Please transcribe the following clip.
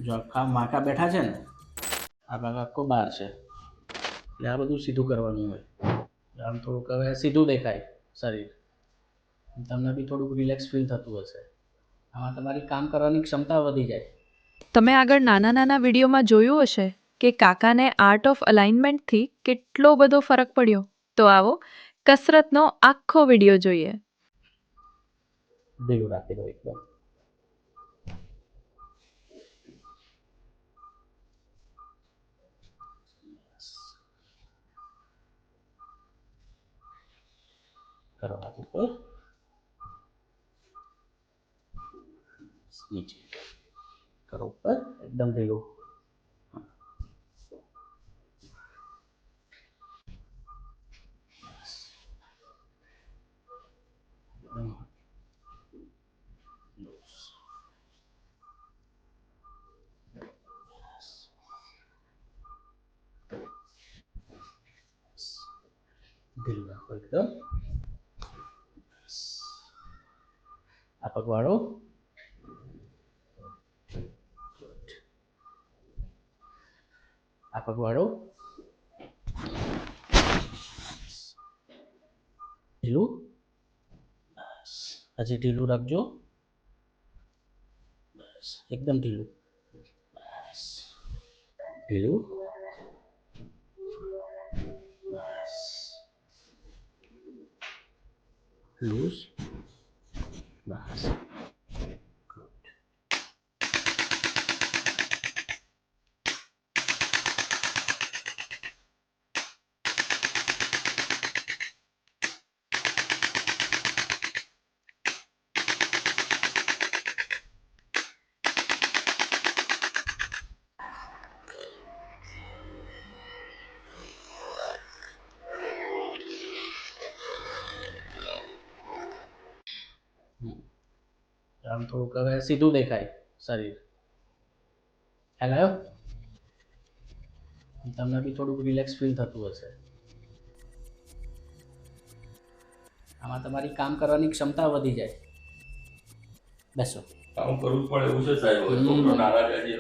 જો આખા માખા બેઠા છે ને, આ ભાગ આખો બહાર છે, એટલે આ બધું સીધું કરવાનું હોય. આમ થોડુંક હવે સીધું દેખાય શરીર, તમને બી થોડુંક રિલેક્સ ફીલ થતું હશે. આમાં તમારી કામ કરવાની ક્ષમતા વધી જાય. તમે આગળ નાના નાના વિડીયોમાં જોયું હશે કે કાકાને આર્ટ ઓફ અલાઇનમેન્ટથી કેટલો બધો ફરક પડ્યો. તો આવો કસરતનો આખો વિડીયો જોઈએ. ઢીલું રાખી દો એકદમ. કરો હાથ ઉપર, નીચે કરો, ઉપર એકદમ ઢીલું. ઢીલું રાખો એકદમ. આ પગ વાળો, આ પગ વાળો, ઢીલું. બસ હજી ઢીલું રાખજો, બસ એકદમ ઢીલું. બસ ઢીલું. બસ લૂઝ. બસ ગુડ. આમ થોડુંક હવે સીધું દેખાય શરીર, ખ્યાલ આવ્યો? તમને બી થોડુંક રિલેક્સ ફીલ થતું હશે. આમાં તમારી કામ કરવાની ક્ષમતા વધી જાય. બેસો. કામ કરવું પડે એવું છે સાહેબ, છોકરો નારાજ હજી